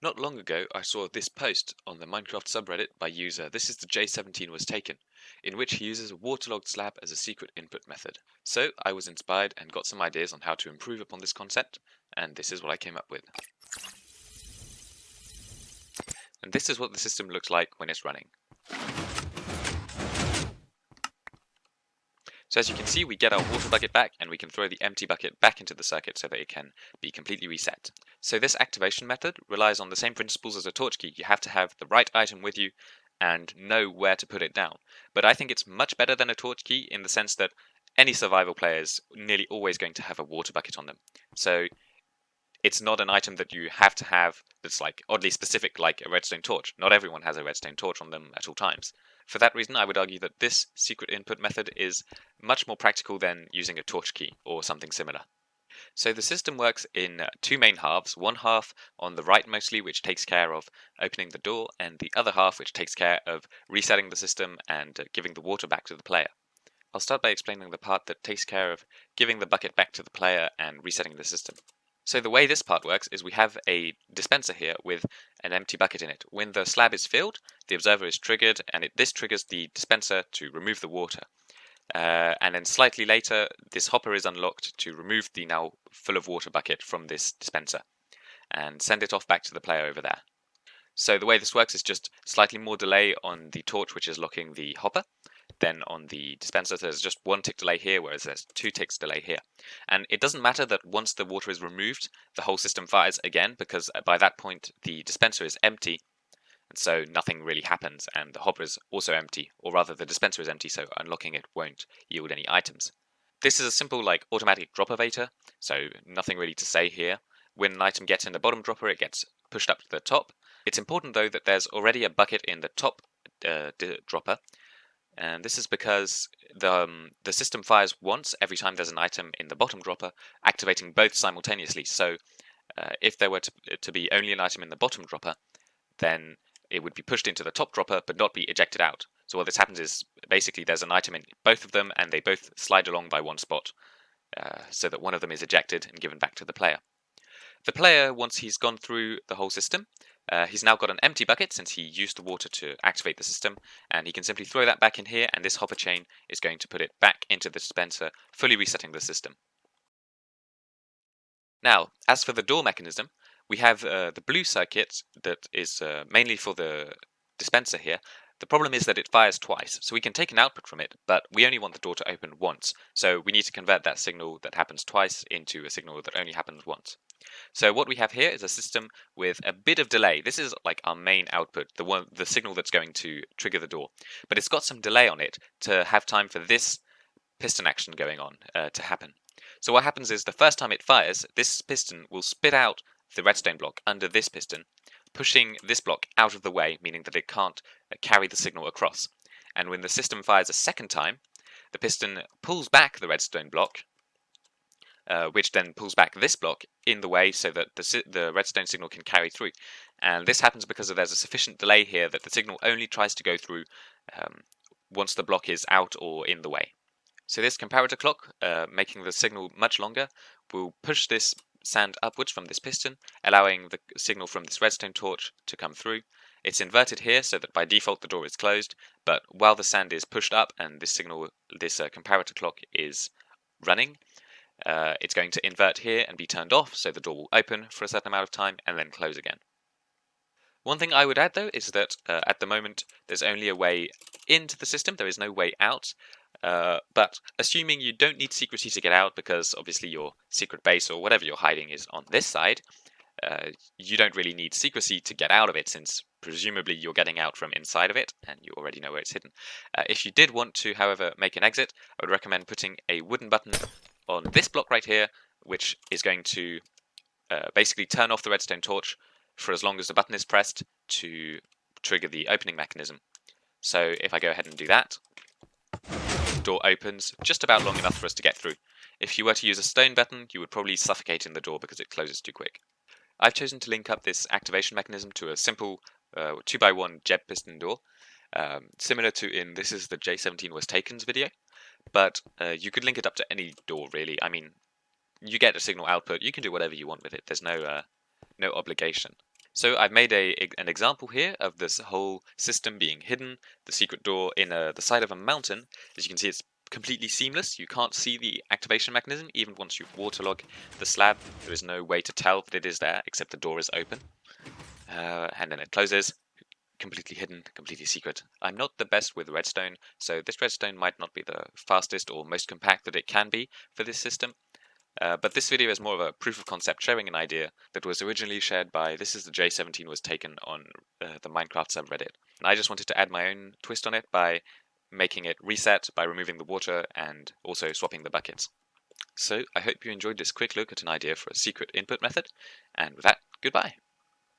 Not long ago, I saw this post on the Minecraft subreddit by user This is the J17 was taken, in which he uses a waterlogged slab as a secret input method. So I was inspired and got some ideas on how to improve upon this concept, and this is what I came up with. And this is what the system looks like when it's running. So as you can see, we get our water bucket back and we can throw the empty bucket back into the circuit so that it can be completely reset. So this activation method relies on the same principles as a torch key. You have to have the right item with you and know where to put it down. But I think it's much better than a torch key in the sense that any survival player is nearly always going to have a water bucket on them. So it's not an item that you have to have that's like oddly specific like a redstone torch. Not everyone has a redstone torch on them at all times. For that reason, I would argue that this secret input method is much more practical than using a torch key or something similar. So the system works in two main halves, one half on the right mostly, which takes care of opening the door, and the other half which takes care of resetting the system and giving the water back to the player. I'll start by explaining the part that takes care of giving the bucket back to the player and resetting the system. So the way this part works is we have a dispenser here with an empty bucket in it. When the slab is filled, the observer is triggered, and this triggers the dispenser to remove the water. And then slightly later, this hopper is unlocked to remove the now full of water bucket from this dispenser and send it off back to the player over there. So the way this works is just slightly more delay on the torch, which is locking the hopper, than on the dispenser. So there's just one tick delay here, whereas there's 2 ticks delay here. And it doesn't matter that once the water is removed, the whole system fires again, because by that point the dispenser is empty, and so nothing really happens, and the hopper is also empty, or rather the dispenser is empty, so unlocking it won't yield any items. This is a simple like automatic droppervator, so nothing really to say here. When an item gets in the bottom dropper, it gets pushed up to the top. It's important though that there's already a bucket in the top dropper, and this is because the system fires once every time there's an item in the bottom dropper, activating both simultaneously. So if there were to be only an item in the bottom dropper, then it would be pushed into the top dropper but not be ejected out. So what this happens is basically there's an item in both of them and they both slide along by one spot, so that one of them is ejected and given back to the player. The player, once he's gone through the whole system, he's now got an empty bucket since he used the water to activate the system, and he can simply throw that back in here, and this hopper chain is going to put it back into the dispenser, fully resetting the system. Now, as for the door mechanism, we have the blue circuit that is mainly for the dispenser here. The problem is that it fires twice, so we can take an output from it, but we only want the door to open once, so we need to convert that signal that happens twice into a signal that only happens once. So what we have here is a system with a bit of delay. This is like our main output, the signal that's going to trigger the door, but it's got some delay on it to have time for this piston action going on to happen. So what happens is the first time it fires, this piston will spit out the redstone block under this piston, pushing this block out of the way, meaning that it can't carry the signal across. And when the system fires a second time, the piston pulls back the redstone block, which then pulls back this block in the way so that the redstone signal can carry through. And this happens because there's a sufficient delay here that the signal only tries to go through once the block is out or in the way. So this comparator clock, making the signal much longer, will push this sand upwards from this piston, allowing the signal from this redstone torch to come through. It's inverted here so that by default the door is closed, but while the sand is pushed up and this comparator clock is running, it's going to invert here and be turned off, so the door will open for a certain amount of time and then close again. One thing I would add though is that at the moment there's only a way into the system, there is no way out. But assuming you don't need secrecy to get out, because obviously your secret base or whatever you're hiding is on this side, you don't really need secrecy to get out of it, since presumably you're getting out from inside of it and you already know where it's hidden. If you did want to, however, make an exit, I would recommend putting a wooden button on this block right here, which is going to basically turn off the redstone torch for as long as the button is pressed to trigger the opening mechanism. So if I go ahead and do that, the door opens just about long enough for us to get through. If you were to use a stone button, you would probably suffocate in the door because it closes too quick. I've chosen to link up this activation mechanism to a simple 2x1 jeb piston door, similar to in This is the J17 was taken's video, but you could link it up to any door really. I mean, you get a signal output, you can do whatever you want with it, there's no obligation. So I've made an example here of this whole system being hidden, the secret door in the side of a mountain. As you can see, it's completely seamless. You can't see the activation mechanism even once you waterlog the slab. There is no way to tell that it is there except the door is open. And then it closes, completely hidden, completely secret. I'm not the best with redstone, so this redstone might not be the fastest or most compact that it can be for this system. But this video is more of a proof of concept showing an idea that was originally shared by, this is the J17 was taken on the Minecraft subreddit. And I just wanted to add my own twist on it by making it reset, by removing the water, and also swapping the buckets. So I hope you enjoyed this quick look at an idea for a secret input method, and with that, goodbye.